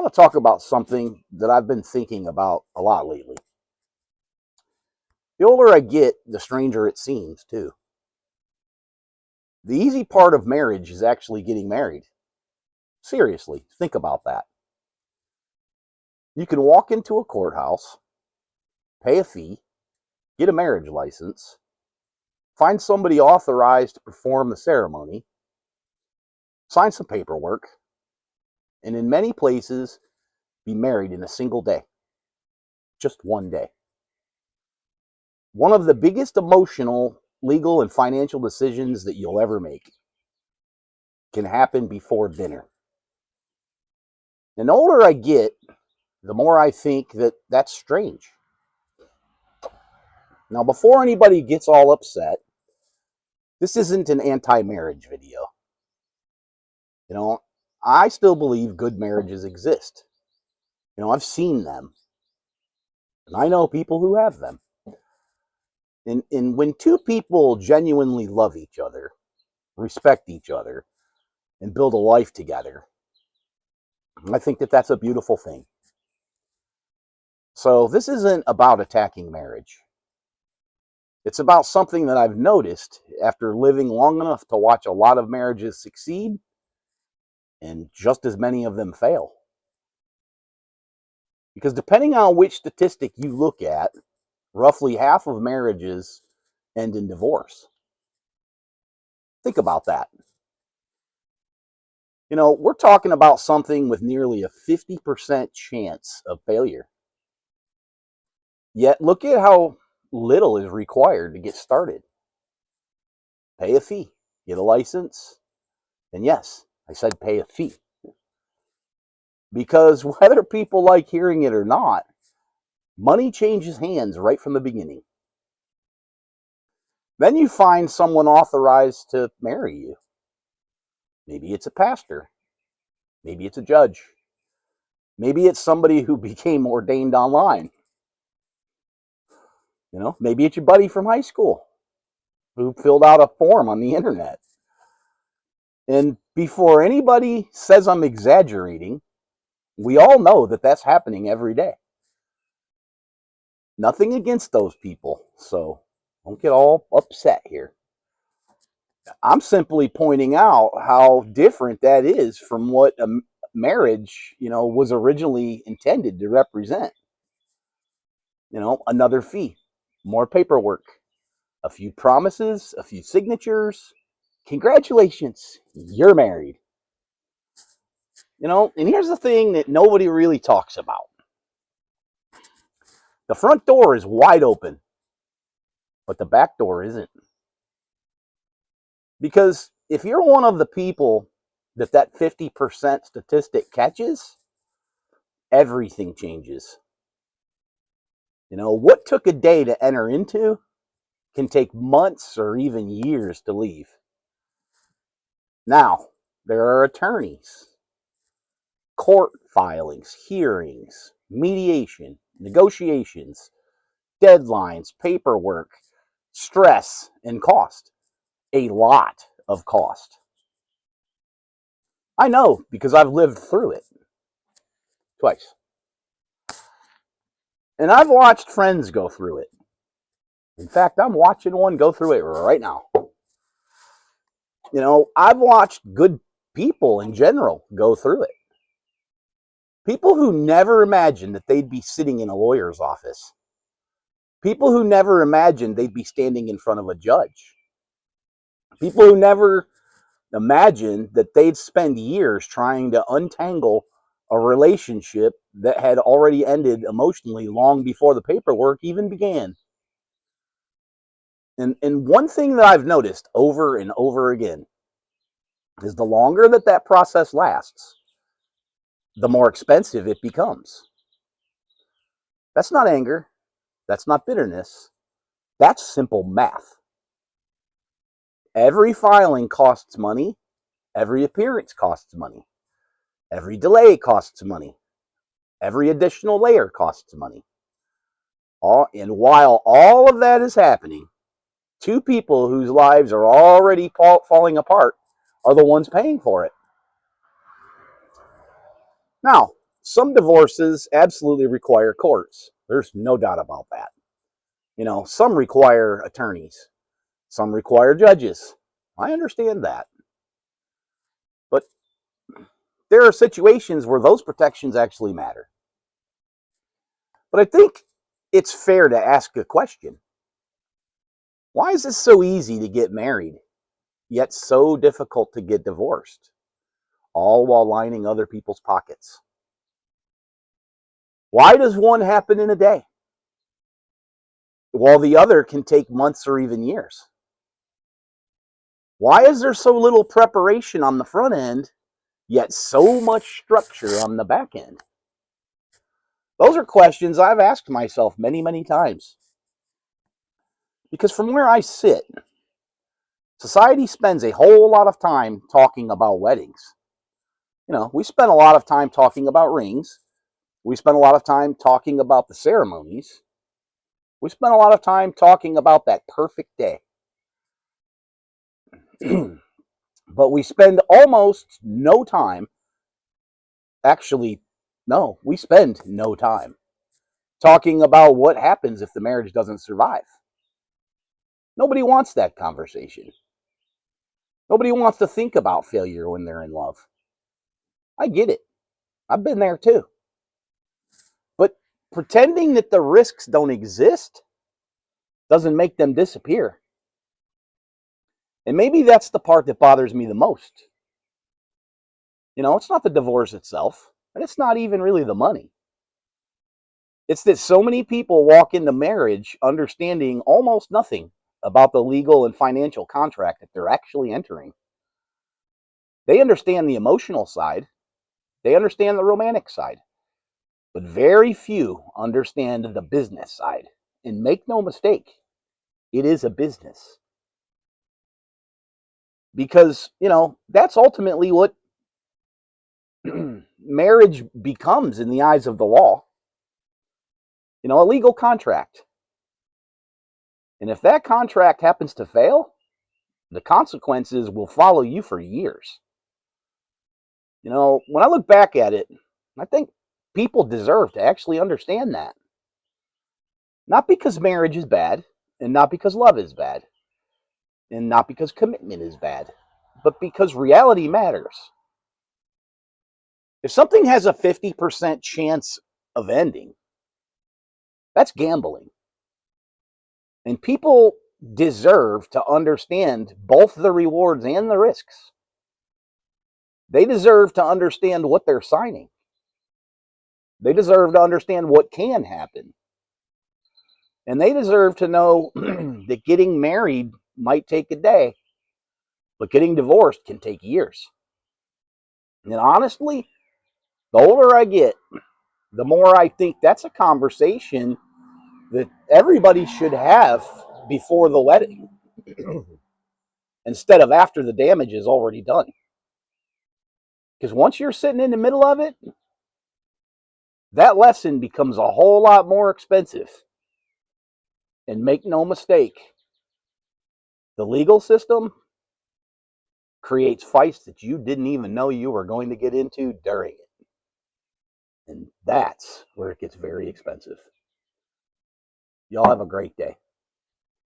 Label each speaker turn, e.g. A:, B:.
A: want to talk about something that I've been thinking about a lot lately. The older I get, the stranger it seems, too. The easy part of marriage is actually getting married. Seriously, think about that. You can walk into a courthouse, pay a fee, get a marriage license, find somebody authorized to perform the ceremony, sign some paperwork, and in many places, be married in a single day. Just one day. One of the biggest emotional, legal, and financial decisions that you'll ever make can happen before dinner. And the older I get, the more I think that that's strange. Now, before anybody gets all upset, this isn't an anti-marriage video. I still believe good marriages exist. I've seen them, and I know people who have them. And when two people genuinely love each other, respect each other, and build a life together, I think that that's a beautiful thing. So this isn't about attacking marriage. It's about something that I've noticed after living long enough to watch a lot of marriages succeed and just as many of them fail. Because depending on which statistic you look at, roughly half of marriages end in divorce. Think about that. We're talking about something with nearly a 50% chance of failure. Yet look at how little is required to get started. Pay a fee, get a license, and yes, I said pay a fee. Because whether people like hearing it or not, money changes hands right from the beginning. Then you find someone authorized to marry you. Maybe it's a pastor. Maybe it's a judge. Maybe it's somebody who became ordained online. Maybe it's your buddy from high school who filled out a form on the internet. And before anybody says I'm exaggerating, we all know that that's happening every day. Nothing against those people, so don't get all upset here. I'm simply pointing out how different that is from what a marriage, was originally intended to represent. Another fee, more paperwork, a few promises, a few signatures. Congratulations, you're married. And here's the thing that nobody really talks about. The front door is wide open, but the back door isn't. Because if you're one of the people that 50% statistic catches, everything changes. What took a day to enter into can take months or even years to leave. Now, there are attorneys, court filings, hearings, mediation, negotiations, deadlines, paperwork, stress, and cost. A lot of cost. I know because I've lived through it twice. And I've watched friends go through it. In fact, I'm watching one go through it right now. I've watched good people in general go through it. People who never imagined that they'd be sitting in a lawyer's office. People who never imagined they'd be standing in front of a judge. People who never imagined that they'd spend years trying to untangle a relationship that had already ended emotionally long before the paperwork even began. And one thing that I've noticed over and over again is the longer that process lasts, the more expensive it becomes. That's not anger. That's not bitterness. That's simple math. Every filing costs money. Every appearance costs money. Every delay costs money. Every additional layer costs money. And while all of that is happening, two people whose lives are already falling apart are the ones paying for it. Now, some divorces absolutely require courts. There's no doubt about that. Some require attorneys, some require judges. I understand that. But there are situations where those protections actually matter. But I think it's fair to ask a question. Why is it so easy to get married, yet so difficult to get divorced, all while lining other people's pockets? Why does one happen in a day, while the other can take months or even years? Why is there so little preparation on the front end, yet so much structure on the back end? Those are questions I've asked myself many, many times. Because from where I sit, society spends a whole lot of time talking about weddings. We spend a lot of time talking about rings. We spend a lot of time talking about the ceremonies. We spend a lot of time talking about that perfect day. But we spend almost no time, actually, no, we spend no time talking about what happens if the marriage doesn't survive. Nobody wants that conversation. Nobody wants to think about failure when they're in love. I get it. I've been there too. But pretending that the risks don't exist doesn't make them disappear. And maybe that's the part that bothers me the most. It's not the divorce itself, and it's not even really the money. It's that so many people walk into marriage understanding almost nothing about the legal and financial contract that they're actually entering. They understand the emotional side, they understand the romantic side, but very few understand the business side. And make no mistake, it is a business. Because, that's ultimately what marriage becomes in the eyes of the law. A legal contract. And if that contract happens to fail, the consequences will follow you for years. When I look back at it, I think people deserve to actually understand that. Not because marriage is bad, and not because love is bad, and not because commitment is bad, but because reality matters. If something has a 50% chance of ending, that's gambling. And people deserve to understand both the rewards and the risks. They deserve to understand what they're signing. They deserve to understand what can happen. And they deserve to know that getting married might take a day, but getting divorced can take years. And honestly, the older I get, the more I think that's a conversation that everybody should have before the wedding instead of after the damage is already done. Because once you're sitting in the middle of it, that lesson becomes a whole lot more expensive. And make no mistake, the legal system creates fights that you didn't even know you were going to get into during it. And that's where it gets very expensive. Y'all have a great day.